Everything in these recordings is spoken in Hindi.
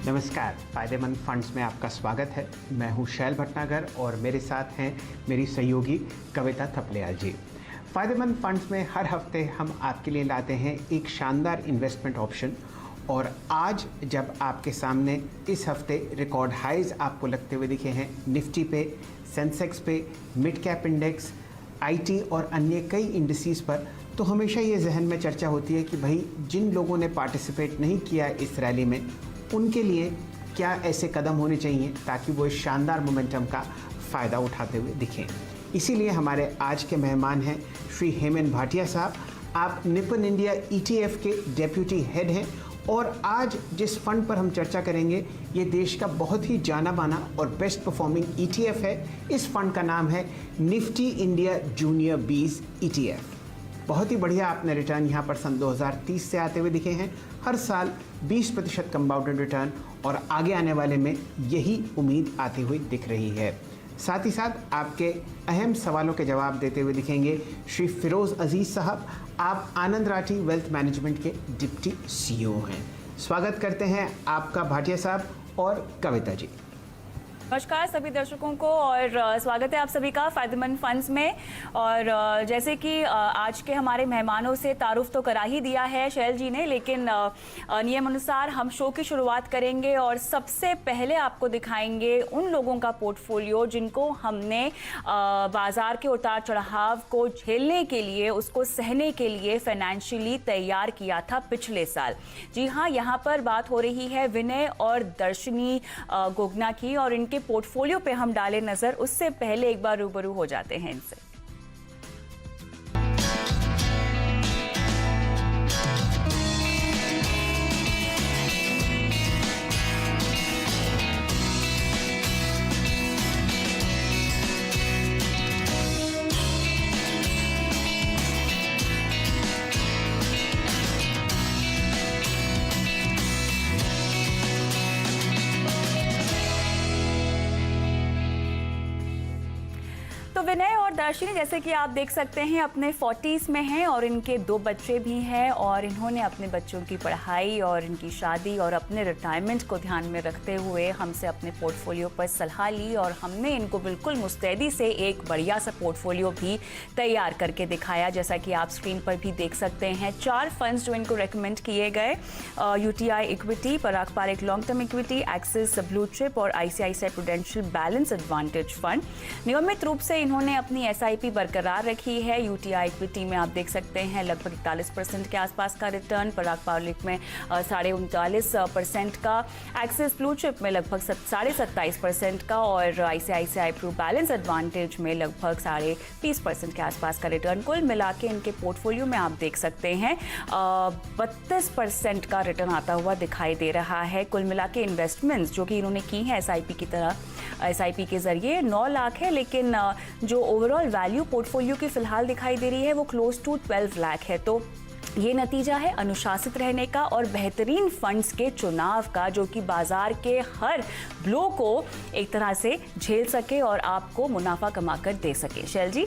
नमस्कार, फ़ायदेमंद फंड्स में आपका स्वागत है। मैं हूं शैल भटनागर और मेरे साथ हैं मेरी सहयोगी कविता थपलियाल जी। फ़ायदेमंद फंड्स में हर हफ्ते हम आपके लिए लाते हैं एक शानदार इन्वेस्टमेंट ऑप्शन और आज जब आपके सामने इस हफ्ते रिकॉर्ड हाइज आपको लगते हुए दिखे हैं निफ्टी पे, सेंसेक्स पे, मिड कैप इंडेक्स, आईटी और अन्य कई इंडिसेस पर, तो हमेशा ये जहन में चर्चा होती है कि भाई जिन लोगों ने पार्टिसिपेट नहीं किया इस रैली में उनके लिए क्या ऐसे कदम होने चाहिए ताकि वो इस शानदार मोमेंटम का फ़ायदा उठाते हुए दिखें। इसीलिए हमारे आज के मेहमान हैं श्री हेमंत भाटिया साहब। आप निपन इंडिया ईटीएफ के डेप्यूटी हेड हैं और आज जिस फंड पर हम चर्चा करेंगे ये देश का बहुत ही जाना माना और बेस्ट परफॉर्मिंग ईटीएफ है। इस फंड का नाम है निफ्टी इंडिया जूनियर 20 ईटीएफ। बहुत ही बढ़िया आपने रिटर्न यहाँ पर सन 2030 से आते हुए दिखे हैं। हर साल 20% कंपाउंडेड रिटर्न और आगे आने वाले में यही उम्मीद आती हुई दिख रही है। साथ ही साथ आपके अहम सवालों के जवाब देते हुए दिखेंगे श्री फिरोज़ अजीज़ साहब। आप आनंद राठी वेल्थ मैनेजमेंट के डिप्टी सीईओ हैं। स्वागत करते हैं आपका भाटिया साहब और कविता जी। नमस्कार सभी दर्शकों को और स्वागत है आप सभी का फ़ायदेमंद फंड्स में। और जैसे कि आज के हमारे मेहमानों से तारुफ तो करा ही दिया है शैल जी ने, लेकिन नियम अनुसार हम शो की शुरुआत करेंगे और सबसे पहले आपको दिखाएंगे उन लोगों का पोर्टफोलियो जिनको हमने बाजार के उतार चढ़ाव को झेलने के लिए, उसको सहने के लिए फाइनेंशियली तैयार किया था पिछले साल। जी हाँ, यहाँ पर बात हो रही है विनय और दर्शनी गोगना की और इनके पोर्टफोलियो पे हम डाले नजर। उससे पहले एक बार रूबरू हो जाते हैं इनसे। विनय और दर्शनी जैसे कि आप देख सकते हैं अपने 40s में हैं और इनके 2 बच्चे भी हैं और इन्होंने अपने बच्चों की पढ़ाई और इनकी शादी और अपने रिटायरमेंट को ध्यान में रखते हुए हमसे अपने पोर्टफोलियो पर सलाह ली और हमने इनको बिल्कुल मुस्तैदी से एक बढ़िया सा पोर्टफोलियो भी तैयार करके दिखाया। जैसा कि आप स्क्रीन पर भी देख सकते हैं 4 फंड्स जो इनको रेकमेंड किए गए, UTI equity, Parag Parikh long term equity, Axis blue chip और ICICI prudential balance advantage fund. नियमित रूप से इन्होंने अपनी एसआईपी बरकरार रखी है। यूटीआई इक्विटी में आप देख सकते हैं लगभग 41% के आसपास का रिटर्न, पराग पारेख में 39.5% का, एक्सिस ब्लू चिप में लगभग 27.5% का और आईसीआईसीआई प्रू बैलेंस एडवांटेज में लगभग 20.5% के आसपास का रिटर्न। कुल मिला के इनके पोर्टफोलियो में आप देख सकते हैं 32% का रिटर्न आता हुआ दिखाई दे रहा है। कुल मिला के इन्वेस्टमेंट्स जो कि इन्होंने की हैं एसआईपी की तरह, एसआईपी के जरिए 9 लाख है, लेकिन जो ओवरऑल वैल्यू पोर्टफोलियो की फिलहाल दिखाई दे रही है वो क्लोज टू 12 लाख है। तो ये नतीजा है अनुशासित रहने का और बेहतरीन फंड्स के चुनाव का जो कि बाजार के हर ब्लो को एक तरह से झेल सके और आपको मुनाफा कमाकर दे सके। शैल जी।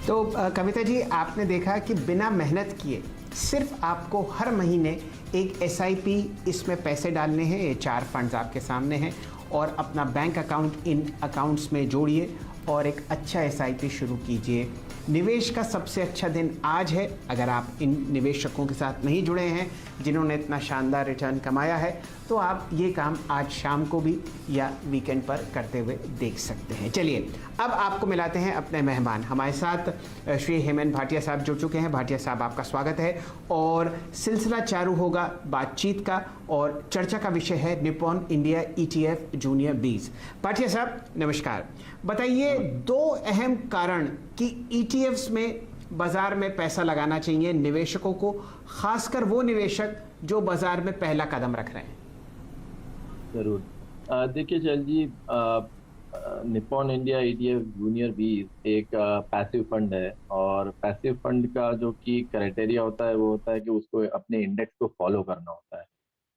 तो कविता जी, आपने देखा कि बिना मेहनत किए सिर्फ आपको हर महीने एक एसआईपी इसमें पैसे डालने हैं। ये 4 फंड्स आपके सामने हैं और अपना बैंक अकाउंट इन अकाउंट्स में जोड़िए और एक अच्छा एसआईपी शुरू कीजिए। निवेश का सबसे अच्छा दिन आज है। अगर आप इन निवेशकों के साथ नहीं जुड़े हैं जिन्होंने इतना शानदार रिटर्न कमाया है तो आप ये काम आज शाम को भी या वीकेंड पर करते हुए देख सकते हैं। चलिए अब आपको मिलाते हैं अपने मेहमान। हमारे साथ श्री हेमंत भाटिया साहब जुड़ चुके हैं। भाटिया साहब, आपका स्वागत है और सिलसिला चालू होगा बातचीत का और चर्चा का विषय है Nippon India ETF junior 20। Bhatia साहब नमस्कार। बताइए 2 अहम कारण कि ईटीएफ्स में बाजार में पैसा लगाना चाहिए निवेशकों को, खासकर वो निवेशक जो बाजार में पहला कदम रख रहे हैं। जरूर। देखिए चल जी, निपॉन इंडिया ईटीएफ जूनियर 20 एक पैसिव फंड है और पैसिव फंड का जो कि क्राइटेरिया होता है वो होता है कि उसको अपने इंडेक्स को फॉलो करना होता है।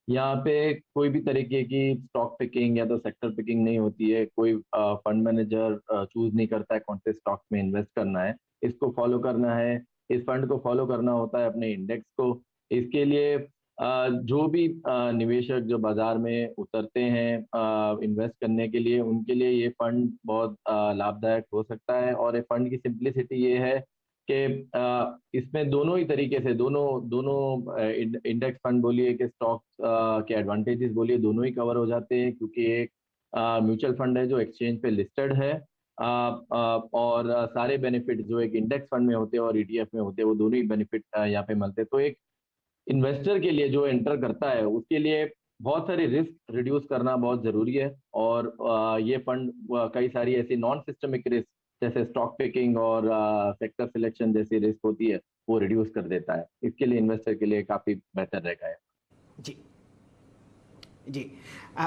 यहाँ पे कोई भी तरीके की स्टॉक पिकिंग या तो सेक्टर पिकिंग नहीं होती है। कोई फंड मैनेजर चूज नहीं करता है कौन से स्टॉक में इन्वेस्ट करना है। इसको फॉलो करना है, इस फंड को फॉलो करना होता है अपने इंडेक्स को। इसके लिए जो भी निवेशक जो बाजार में उतरते हैं इन्वेस्ट करने के लिए, उनके लिए ये फंड बहुत लाभदायक हो सकता है। और ये फंड की सिंप्लिसिटी ये है कि इसमें दोनों ही तरीके से दोनों दोनों इंडेक्स फंड बोलिए कि स्टॉक्स के एडवांटेजेस बोलिए, दोनों ही कवर हो जाते हैं, क्योंकि एक म्यूचुअल फंड है जो एक्सचेंज पे लिस्टेड है, और सारे बेनिफिट जो एक इंडेक्स फंड में होते हैं और ईटीएफ में होते हैं, वो दोनों ही बेनिफिट यहाँ पे मिलते हैं। तो एक इन्वेस्टर के लिए जो एंटर करता है उसके लिए बहुत सारी रिस्क रिड्यूस करना बहुत ज़रूरी है। और ये फंड कई सारी ऐसी नॉन सिस्टमिक रिस्क जैसे स्टॉक पिकिंग और सेक्टर सिलेक्शन जैसी रिस्क होती है, वो रिड्यूस कर देता है। इसके लिए इन्वेस्टर के लिए काफ़ी बेहतर रहेगा है। जी जी।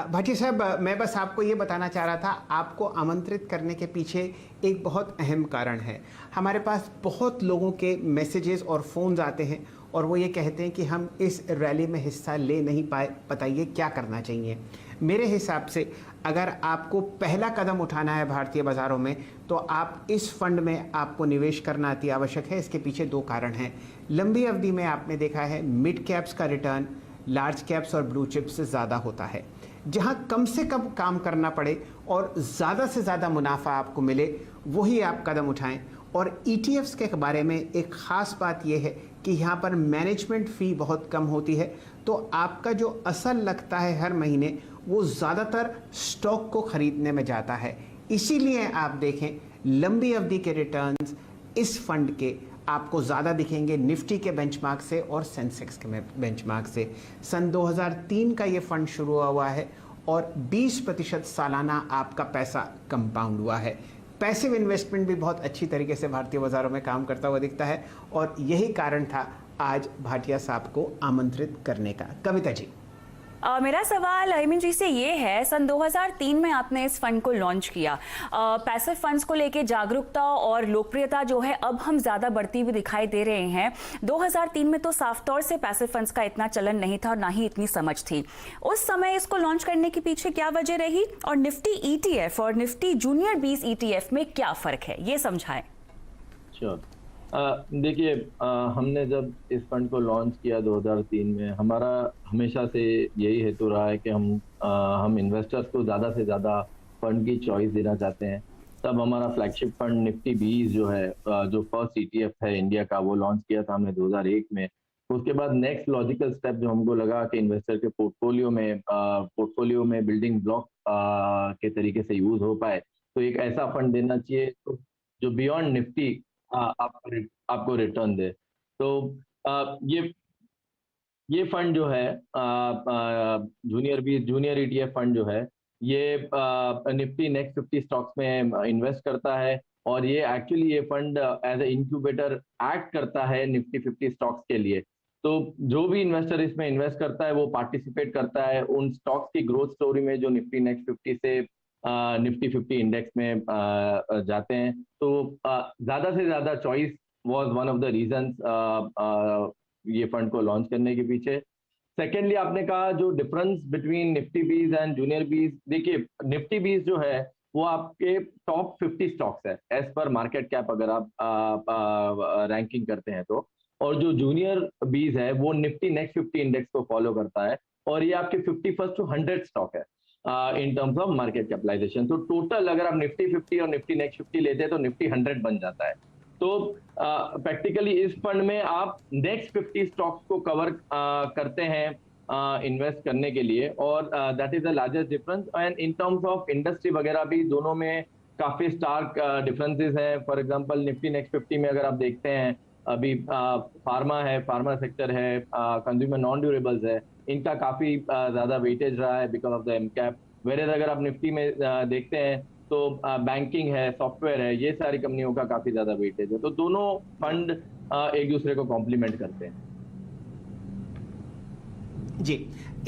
भाटिया साहब, मैं बस आपको ये बताना चाह रहा था, आपको आमंत्रित करने के पीछे एक बहुत अहम कारण है। हमारे पास बहुत लोगों के मैसेजेस और फ़ोन्स आते हैं और वो ये कहते हैं कि हम इस रैली में हिस्सा ले नहीं पाए, बताइए क्या करना चाहिए। मेरे हिसाब से अगर आपको पहला कदम उठाना है भारतीय बाज़ारों में, तो आप इस फंड में आपको निवेश करना अति आवश्यक है। इसके पीछे दो कारण हैं। लंबी अवधि में आपने देखा है मिड कैप्स का रिटर्न लार्ज कैप्स और ब्लू चिप्स से ज़्यादा होता है। जहां कम से कम काम करना पड़े और ज़्यादा से ज़्यादा मुनाफा आपको मिले, वही आप कदम उठाएं। और ETFs के बारे में एक ख़ास बात यह है कि यहाँ पर मैनेजमेंट फ़ी बहुत कम होती है, तो आपका जो असल लगता है हर महीने, वो ज़्यादातर स्टॉक को ख़रीदने में जाता है। इसीलिए आप देखें लंबी अवधि के रिटर्न्स इस फंड के आपको ज़्यादा दिखेंगे निफ्टी के बेंचमार्क से और सेंसेक्स के बेंचमार्क से। सन 2003 का ये फंड शुरू हुआ है और 20% सालाना आपका पैसा कंपाउंड हुआ है। पैसिव इन्वेस्टमेंट भी बहुत अच्छी तरीके से भारतीय बाज़ारों में काम करता हुआ दिखता है और यही कारण था आज भाटिया साहब को आमंत्रित करने का। कविता जी, मेरा सवाल अरविंद जी से ये है, सन 2003 में आपने इस फंड को लॉन्च किया। पैसिव फंड्स को लेके जागरूकता और लोकप्रियता जो है अब हम ज़्यादा बढ़ती हुई दिखाई दे रहे हैं। 2003 में तो साफ तौर से पैसिव फंड्स का इतना चलन नहीं था और ना ही इतनी समझ थी। उस समय इसको लॉन्च करने के पीछे क्या वजह रही और निफ्टी ETF और निफ्टी जूनियर 20 ETF में क्या फ़र्क है, ये समझाएं। श्योर। देखिए, हमने जब इस फंड को लॉन्च किया 2003 में, हमारा हमेशा से यही हेतु रहा है कि हम इन्वेस्टर्स को ज़्यादा से ज़्यादा फंड की चॉइस देना चाहते हैं। तब हमारा फ्लैगशिप फंड निफ्टी 20 जो है, जो फर्स्ट ETF है इंडिया का, वो लॉन्च किया था हमने 2001 में। उसके बाद नेक्स्ट लॉजिकल स्टेप जो हमको लगा कि इन्वेस्टर के पोर्टफोलियो में बिल्डिंग ब्लॉक के तरीके से यूज़ हो पाए, तो एक ऐसा फंड देना चाहिए तो जो बियॉन्ड निफ्टी आपको रिटर्न दे। तो ये फंड जो है जूनियर ETF फंड जो है, ये निफ्टी नेक्स्ट 50 स्टॉक्स में इन्वेस्ट करता है और ये एक्चुअली ये fund as a incubator act करता है निफ्टी 50 स्टॉक्स के लिए। तो जो भी इन्वेस्टर इसमें इन्वेस्ट करता है वो पार्टिसिपेट करता है उन स्टॉक्स की ग्रोथ स्टोरी में जो निफ्टी नेक्स्ट 50 से निफ्टी 50 इंडेक्स में जाते हैं। तो ज़्यादा से ज़्यादा choice was one of the reasons ये फंड को लॉन्च करने के पीछे। सेकेंडली, आपने कहा जो difference between Nifty 20 and junior 20, देखिए निफ्टी 20 जो है वो आपके टॉप 50 स्टॉक्स है एज पर मार्केट कैप, अगर आप रैंकिंग करते हैं तो। और जो जूनियर 20 है वो निफ्टी नेक्स्ट 50 इंडेक्स को फॉलो करता है और ये आपके 51st to 100 स्टॉक है in terms of market capitalization. तो टोटल अगर आप निफ्टी 50 और निफ्टी नेक्स्ट 50 लेते हैं तो निफ्टी 100 बन जाता है। तो प्रैक्टिकली इस फंड में आप नेक्स्ट 50 स्टॉक्स को कवर करते हैं इन्वेस्ट करने के लिए, और that is the largest difference. And in terms of industry वगैरह भी दोनों में काफी स्टार्क डिफरेंसेस हैं। फॉर एग्जांपल निफ्टी नेक्स्ट 50 में अगर आप देखते हैं, अभी फार्मा सेक्टर है, कंज्यूमर नॉन ड्यूरेबल्स है, इनका काफी ज्यादा वेटेज रहा है बिकॉज ऑफ द एमकैप। वेरेज अगर आप निफ्टी में देखते हैं तो बैंकिंग है, सॉफ्टवेयर है, ये सारी कंपनियों का काफी ज्यादा वेटेज है। तो दोनों फंड एक दूसरे को कॉम्प्लीमेंट करते हैं। जी,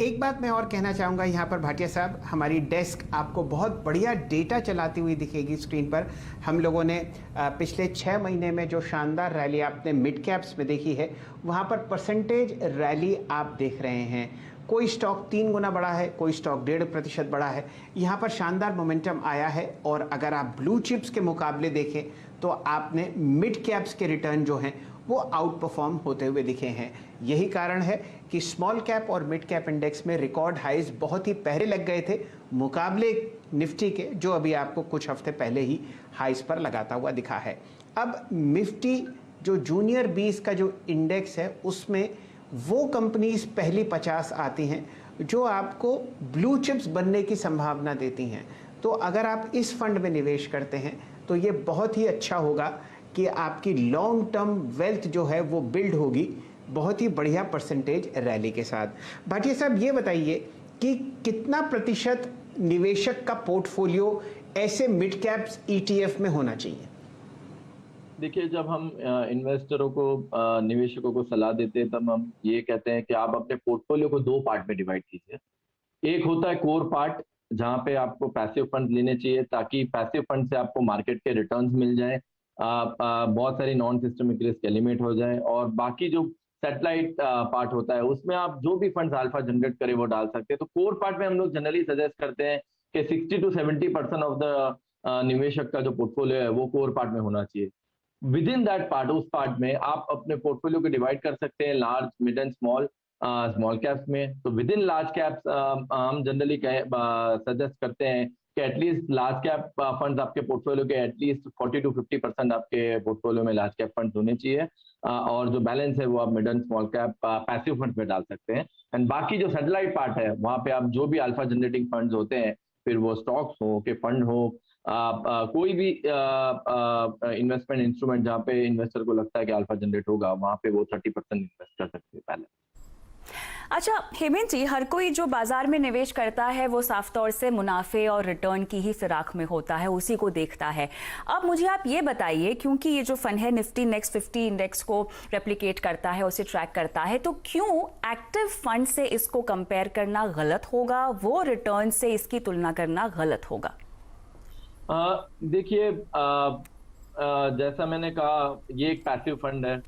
एक बात मैं और कहना चाहूँगा यहाँ पर भाटिया साहब, हमारी डेस्क आपको बहुत बढ़िया डेटा चलाती हुई दिखेगी स्क्रीन पर। हम लोगों ने पिछले 6 महीने में जो शानदार रैली आपने मिड कैप्स में देखी है, वहाँ पर परसेंटेज रैली आप देख रहे हैं। कोई स्टॉक 3 गुना बढ़ा है, कोई स्टॉक 1.5% बढ़ा है। यहाँ पर शानदार मोमेंटम आया है। और अगर आप ब्लू चिप्स के मुकाबले देखें तो आपने मिड कैप्स के रिटर्न जो हैं वो आउट परफॉर्म होते हुए दिखे हैं। यही कारण है कि स्मॉल कैप और मिड कैप इंडेक्स में रिकॉर्ड हाइज बहुत ही पहले लग गए थे मुकाबले निफ्टी के, जो अभी आपको कुछ हफ्ते पहले ही हाइज पर लगाता हुआ दिखा है। अब निफ्टी जो जूनियर 20 का जो इंडेक्स है उसमें वो कंपनीज पहली 50 आती हैं जो आपको ब्लू चिप्स बनने की संभावना देती हैं। तो अगर आप इस फंड में निवेश करते हैं तो ये बहुत ही अच्छा होगा कि आपकी लॉन्ग टर्म वेल्थ जो है वो बिल्ड होगी बहुत ही बढ़िया परसेंटेज रैली के साथ। भाटिया साहब ये बताइए कि कितना प्रतिशत निवेशक का पोर्टफोलियो ऐसे मिड कैप्स ETF में होना चाहिए? देखिए, जब हम इन्वेस्टरों को निवेशकों को सलाह देते हैं तब हम ये कहते हैं कि आप अपने पोर्टफोलियो को 2 पार्ट में डिवाइड कीजिए। एक होता है कोर पार्ट, जहाँ पे आपको पैसिव फंड लेने चाहिए ताकि पैसिव फंड से आपको मार्केट के रिटर्न्स मिल जाए, बहुत सारी नॉन सिस्टमिक रिस्क एलिमिनेट हो जाए, और बाकी जो सैटेलाइट पार्ट होता है उसमें आप जो भी फंड्स अल्फा जनरेट करे वो डाल सकते हैं। तो कोर पार्ट में हम लोग जनरली सजेस्ट करते हैं कि 60 to 70% ऑफ द निवेशक का जो पोर्टफोलियो है वो कोर पार्ट में होना चाहिए। विद इन दैट पार्ट, उस पार्ट में आप अपने पोर्टफोलियो को डिवाइड कर सकते हैं large, mid and small caps में। तो विद इन लार्ज कैप्स हम जनरली सजेस्ट करते हैं कि एटलीस्ट लार्ज कैप फंड्स आपके पोर्टफोलियो के एटलीस्ट 40 to 50% आपके पोर्टफोलियो में लार्ज कैप फंड्स होने चाहिए, और जो बैलेंस है वो आप mid and small cap passive funds में डाल सकते हैं। एंड बाकी जो सैटेलाइट पार्ट है वहाँ पे आप जो भी अल्फा जनरेटिंग फंड्स होते हैं, फिर वो स्टॉक्स हो के फंड हो, कोई भी इन्वेस्टमेंट इंस्ट्रूमेंट जहाँ पे इन्वेस्टर को लगता है कि अल्फा जनरेट होगा, वहाँ पे वो 30% इन्वेस्ट कर सकते हैं पहले। अच्छा हेमंत जी, हर कोई जो बाजार में निवेश करता है वो साफ तौर से मुनाफे और रिटर्न की ही फिराक में होता है, उसी को देखता है। अब मुझे आप ये बताइए, क्योंकि ये जो फंड है निफ्टी नेक्स्ट 50 इंडेक्स को रेप्लिकेट करता है, उसे ट्रैक करता है, तो क्यों एक्टिव फंड से इसको कंपेयर करना गलत होगा, वो रिटर्न से इसकी तुलना करना गलत होगा? देखिए, जैसा मैंने कहा, ये एक पैसिव फंड है।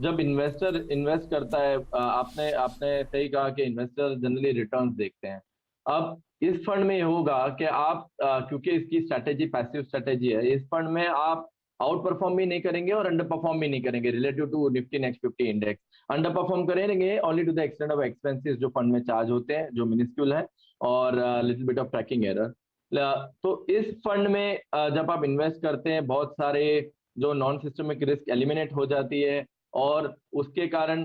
जब इन्वेस्टर इन्वेस्ट करता है, आपने सही कहा कि इन्वेस्टर जनरली रिटर्न्स देखते हैं। अब इस फंड में ये होगा कि आप क्योंकि इसकी स्ट्रैटेजी पैसिव स्ट्रैटेजी है, इस फंड में आप आउट परफॉर्म भी नहीं करेंगे और अंडर परफॉर्म भी नहीं करेंगे relative to Nifty next 50 index. Under perform करेंगे only to the extent of expenses जो फंड में चार्ज होते हैं, जो मिनिस्क्यूल है, और little bit of tracking error. तो इस फंड में जब आप इन्वेस्ट करते हैं, बहुत सारे जो नॉन सिस्टमिक रिस्क एलिमिनेट हो जाती है, और उसके कारण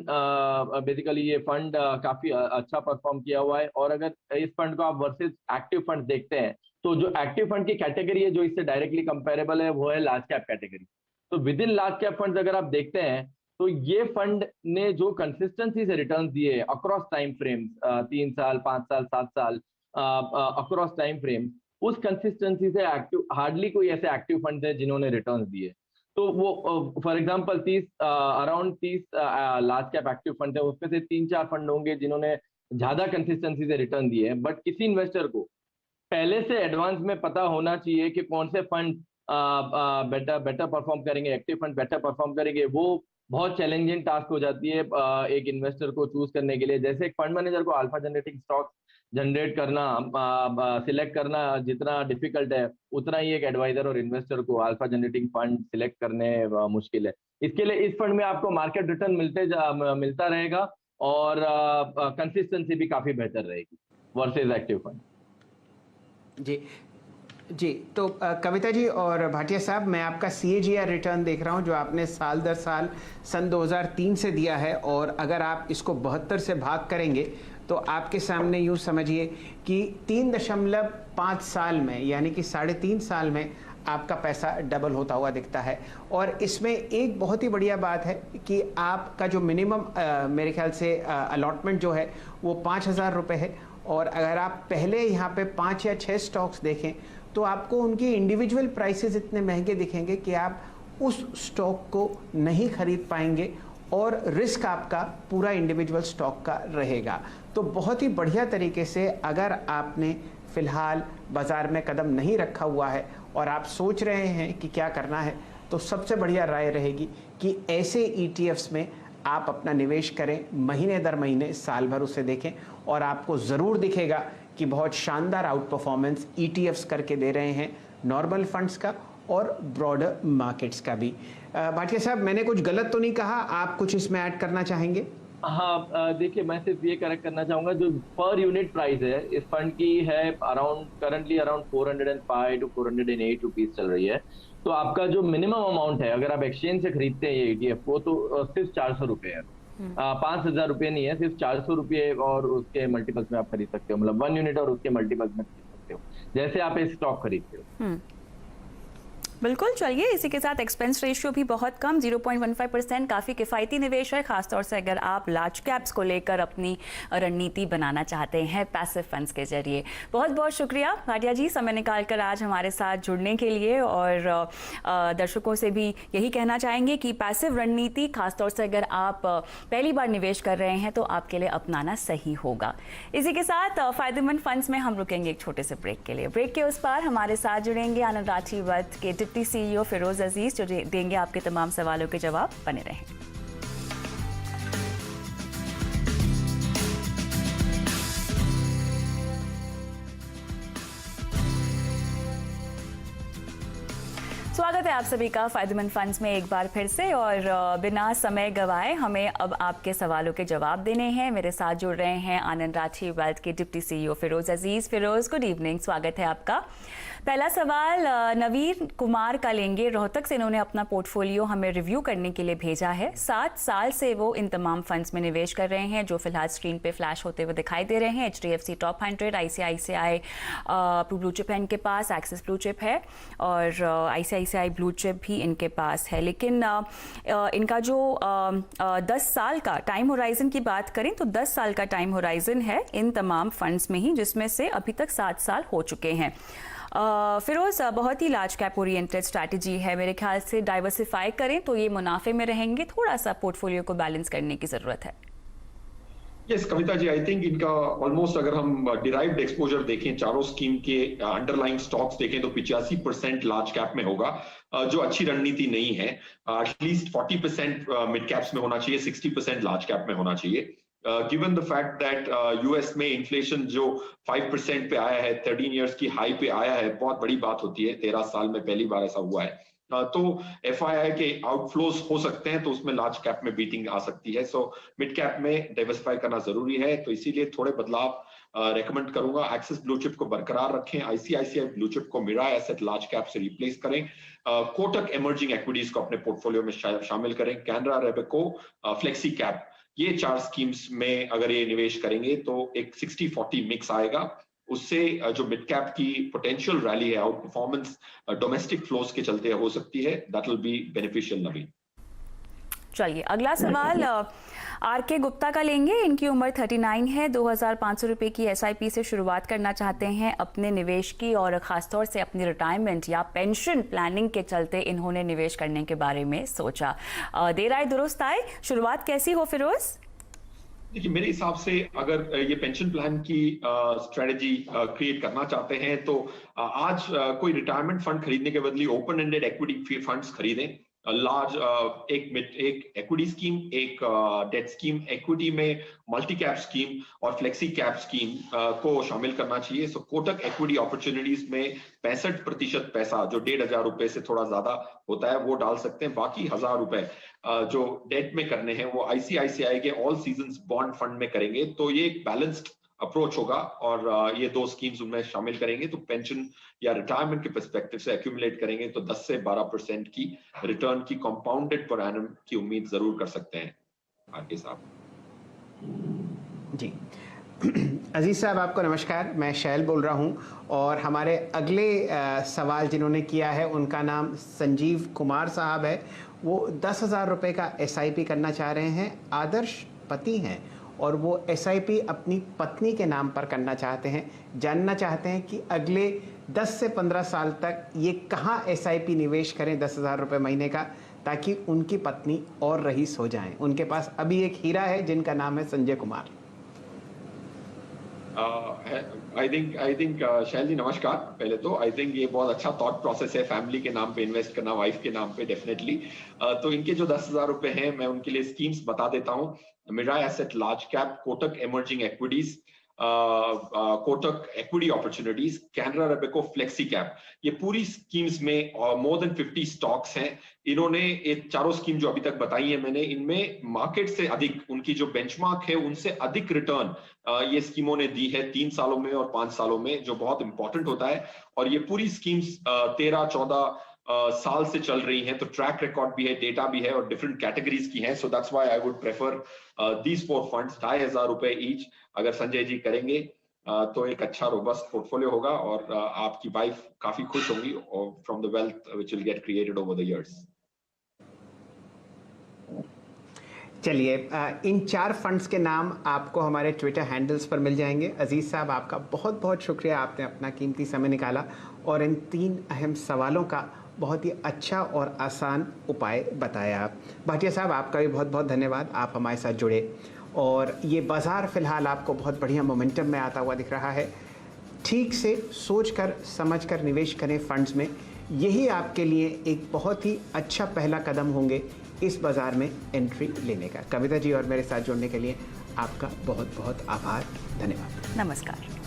बेसिकली ये फंड काफी अच्छा परफॉर्म किया हुआ है। और अगर इस फंड को आप वर्सेस एक्टिव फंड देखते हैं, तो जो एक्टिव फंड की कैटेगरी है जो इससे डायरेक्टली कंपेरेबल है वो है लार्ज कैप कैटेगरी। तो with in large cap funds अगर आप देखते हैं तो ये फंड ने जो कंसिस्टेंसी से रिटर्न दिए अक्रॉस टाइम फ्रेम्स, 3 साल, 5 साल, 7 साल, अक्रॉस टाइम फ्रेम, उस कंसिस्टेंसी से एक्टिव हार्डली कोई ऐसे एक्टिव फंड है जिन्होंने रिटर्न्स दिए। तो वो for example 30 around 30 large cap active fund है, उसमें से 3-4 फंड होंगे जिन्होंने ज्यादा कंसिस्टेंसी से रिटर्न दिए हैं। बट किसी इन्वेस्टर को पहले से एडवांस में पता होना चाहिए कि कौन से फंड बेटर परफॉर्म करेंगे, एक्टिव फंड बेटर परफॉर्म करेंगे। वो बहुत चैलेंजिंग टास्क हो जाती है एक इन्वेस्टर को चूज करने के लिए। जैसे एक फंड मैनेजर को अल्फा जनरेटिंग स्टॉक जनरेट करना, सिलेक्ट करना जितना डिफिकल्ट है, उतना ही एक एडवाइजर और इन्वेस्टर को अल्फा जनरेटिंग फंड सिलेक्ट करने मुश्किल है। इसके लिए इस फंड में आपको मार्केट रिटर्न मिलता रहेगा, और कंसिस्टेंसी भी काफी बेहतर रहेगी वर्सेस एक्टिव फंड। जी, तो कविता जी और भाटिया साहब, मैं आपका CAGR रिटर्न देख रहा हूं जो आपने साल दर साल सन 2003 से दिया है, और अगर आप इसको 72 से भाग करेंगे तो आपके सामने यूँ समझिए कि 3.5 साल में, यानी कि 3.5 साल में आपका पैसा डबल होता हुआ दिखता है। और इसमें एक बहुत ही बढ़िया बात है कि आपका जो मिनिमम मेरे ख्याल से अलॉटमेंट जो है वो 5,000 रुपये है, और अगर आप पहले यहाँ पे 5 या 6 स्टॉक्स देखें तो आपको उनकी इंडिविजुअल प्राइसेस इतने महंगे दिखेंगे कि आप उस स्टॉक को नहीं खरीद पाएंगे, और रिस्क आपका पूरा इंडिविजुअल स्टॉक का रहेगा। तो बहुत ही बढ़िया तरीके से अगर आपने फ़िलहाल बाज़ार में कदम नहीं रखा हुआ है और आप सोच रहे हैं कि क्या करना है, तो सबसे बढ़िया राय रहेगी कि ऐसे ETFs में आप अपना निवेश करें, महीने दर महीने, साल भर उसे देखें, और आपको ज़रूर दिखेगा कि बहुत शानदार आउट परफॉर्मेंस ETFs करके दे रहे हैं नॉर्मल फंड्स का और ब्रॉडर मार्केट्स का भी। भाटिया साहब, मैंने कुछ गलत तो नहीं कहा? आप कुछ इसमें ऐड करना चाहेंगे? हाँ, देखिए मैं सिर्फ ये करेक्ट करना चाहूंगा, जो पर यूनिट प्राइस है इस फंड की है करंटली अराउंड 405 टू 408 रुपीज चल रही है। तो आपका जो मिनिमम अमाउंट है, अगर आप एक्सचेंज से खरीदते हैं ये ETF को, तो सिर्फ 400 रुपए है। 5,000 रुपए नहीं है, सिर्फ 400 रुपये और उसके मल्टीपल्स में आप खरीद सकते हो, मतलब 1 यूनिट और उसके मल्टीपल्स में खरीद सकते हो, जैसे आप एक स्टॉक खरीदते हो। बिल्कुल, चलिए इसी के साथ एक्सपेंस रेशियो भी बहुत कम 0.15%, काफ़ी किफ़ायती निवेश है, खासतौर से अगर आप लार्ज कैप्स को लेकर अपनी रणनीति बनाना चाहते हैं पैसिव फंड्स के जरिए। बहुत बहुत शुक्रिया भाटिया जी, समय निकालकर आज हमारे साथ जुड़ने के लिए। और दर्शकों से भी यही कहना चाहेंगे कि पैसिव रणनीति खासतौर से अगर आप पहली बार निवेश कर रहे हैं तो आपके लिए अपनाना सही होगा। इसी के साथ फ़ायदेमंद फंड्स में हम रुकेंगे एक छोटे से ब्रेक के लिए। ब्रेक के उस पार हमारे साथ जुड़ेंगे आनंद राठी वेल्थ के डिप्टी CEO फिरोज अजीज, जो देंगे आपके तमाम सवालों के जवाब। बने रहें। स्वागत है आप सभी का फायदेमंद फंड्स में एक बार फिर से। और बिना समय गवाए हमें अब आपके सवालों के जवाब देने हैं। मेरे साथ जुड़ रहे हैं आनंद राठी वेल्थ के डिप्टी CEO फिरोज अजीज। फिरोज, गुड इवनिंग, स्वागत है आपका। पहला सवाल नवीन कुमार का लेंगे, रोहतक से। इन्होंने अपना पोर्टफोलियो हमें रिव्यू करने के लिए भेजा है। 7 साल से वो इन तमाम फंड्स में निवेश कर रहे हैं जो फिलहाल स्क्रीन पे फ्लैश होते हुए दिखाई दे रहे हैं। HDFC top 100, ICICI blue chip है इनके पास, एक्सिस ब्लू चिप है और ICICI ब्लू चिप भी इनके पास है। लेकिन इनका जो 10 साल का टाइम होराइजन की बात करें तो 10 साल का टाइम होराइजन है इन तमाम फंड्स में ही, जिसमें से अभी तक 7 साल हो चुके हैं। फिरोज, बहुत ही लार्ज कैप ओरिएंटेड स्ट्रैटेजी है, मेरे ख्याल से डाइवर्सिफाई करें तो ये मुनाफे में रहेंगे, थोड़ा सा पोर्टफोलियो को बैलेंस करने की जरूरत है। Yes Kavita ji, I think इनका ऑलमोस्ट, अगर हम डिराइव्ड एक्सपोजर देखें चारों स्कीम के अंडरलाइंग स्टॉक्स देखें तो 85% लार्ज कैप में होगा, जो अच्छी रणनीति नहीं है। एटलीस्ट 40% मिड कैप्स में होना चाहिए, 60% लार्ज कैप में होना चाहिए। Given the fact that US में इन्फ्लेशन जो 5% पे आया है, 13 इयर्स की हाई पे आया है, बहुत बड़ी बात होती है, 13 साल में पहली बार ऐसा हुआ है। तो FII के आउटफ्लोज हो सकते हैं, तो उसमें लार्ज कैप में बीटिंग आ सकती है। सो मिड कैप में डाइवर्सिफाई करना जरूरी है, तो इसीलिए थोड़े बदलाव रेकमेंड करूंगा। एक्सिस ब्लू चिप को बरकरार रखें, ICICI ब्लू चिप को मिरा एसेट लार्ज कैप से रिप्लेस करें, कोटक इमर्जिंग एक्विटीज को अपने पोर्टफोलियो में शामिल करें, कैनरा, रेबेको, फ्लेक्सी कैप, ये 4 स्कीम्स में अगर ये निवेश करेंगे तो एक 60-40 मिक्स आएगा। उससे जो मिड कैप की पोटेंशियल रैली है, आउट परफॉर्मेंस डोमेस्टिक फ्लोज के चलते हो सकती है, दैट विल बी बेनिफिशियल। नवीन, चलिए अगला सवाल RK गुप्ता का लेंगे। इनकी उम्र 39 है, 2,500 रुपए की SIP से शुरुआत करना चाहते हैं अपने निवेश की, और खासतौर से अपनी रिटायरमेंट या पेंशन प्लानिंग के चलते इन्होंने निवेश करने के बारे में सोचा। देर आए दुरुस्त आए, शुरुआत कैसी हो फिरोज? देखिए, मेरे हिसाब से अगर ये पेंशन प्लान की स्ट्रेटजी क्रिएट करना चाहते हैं तो आज कोई रिटायरमेंट फंड खरीदने के बदले ओपन एंडेड एक्विटी फंड्स खरीदें। लार्ज एक एक्विटी स्कीम, एक डेट स्कीम, एक्विटी में मल्टी कैप स्कीम और फ्लेक्सी कैप स्कीम को शामिल करना चाहिए। सो कोटक एक्विटी अपॉर्चुनिटीज में 65% पैसा, जो 1,500 रुपए से थोड़ा ज्यादा होता है, वो डाल सकते हैं। बाकी 1,000 रुपए जो डेट में करने हैं वो ICICI के ऑल सीजन्स बॉन्ड फंड में करेंगे। तो ये एक बैलेंस्ड अप्रोच होगा और ये 2 स्कीम्स उनमें शामिल करेंगे तो पेंशन या रिटायरमेंट के पर्सपेक्टिव से एक्यूमुलेट करेंगे तो 10 से 12% की रिटर्न की कंपाउंडेड पर एनम की उम्मीद जरूर कर सकते हैं। आगे साहब जी। अजीज साहब, आपको नमस्कार, मैं शैल बोल रहा हूं और हमारे अगले सवाल जिन्होंने किया है उनका नाम संजीव कुमार साहब है। वो 10,000 रुपये का SIP करना चाह रहे हैं, आदर्श पति हैं और वो SIP अपनी पत्नी के नाम पर करना चाहते हैं। जानना चाहते हैं कि अगले 10 से 15 साल तक ये कहाँ SIP निवेश करें 10,000 रुपये महीने का, ताकि उनकी पत्नी और रईस हो जाएं। उनके पास अभी एक हीरा है जिनका नाम है संजय कुमार। आई थिंक शैल जी नमस्कार। पहले तो आई थिंक ये बहुत अच्छा थॉट प्रोसेस है, फैमिली के नाम पे इन्वेस्ट करना, वाइफ के नाम पे डेफिनेटली। तो इनके जो 10,000 रुपए हैं, मैं उनके लिए स्कीम्स बता देता हूँ। Mirae asset large cap, Kotak emerging equities, Kotak equity opportunities, Canara Robeco flexi cap, ये पूरी स्कीम्स में मोर देन 50 स्टॉक्स हैं। इन्होंने ये चारों स्कीम जो अभी तक बताई है मैंने, इनमें मार्केट से अधिक, उनकी जो बेंचमार्क है उनसे अधिक रिटर्न ये स्कीमों ने दी है 3 सालों में और 5 सालों में, जो बहुत इंपॉर्टेंट होता है। और ये पूरी स्कीम्स 13-14 साल से चल रही हैं, तो ट्रैक रिकॉर्ड भी है, डेटा भी है और डिफरेंट कैटेगरीज की हैं। So that's why I would prefer these 4 funds. 2,500 रुपए ईच अगर संजय जी करेंगे तो एक अच्छा रोबस्ट पोर्टफोलियो होगा और आपकी वाइफ काफी खुश होंगी from the wealth which will get created over the years. चलिए, इन 4 फंड्स के नाम आपको हमारे ट्विटर हैंडल्स पर मिल जाएंगे। अजीज़ साहब, आपका बहुत बहुत शुक्रिया, आपने अपना कीमती समय निकाला और इन 3 अहम सवालों का बहुत ही अच्छा और आसान उपाय बताया। भाटिया साहब, आपका भी बहुत बहुत धन्यवाद, आप हमारे साथ जुड़े। और ये बाज़ार फ़िलहाल आपको बहुत बढ़िया मोमेंटम में आता हुआ दिख रहा है। ठीक से सोचकर समझकर निवेश करें फंड्स में, यही आपके लिए एक बहुत ही अच्छा पहला कदम होंगे इस बाज़ार में एंट्री लेने का। कविता जी और मेरे साथ जुड़ने के लिए आपका बहुत बहुत आभार, धन्यवाद। नमस्कार।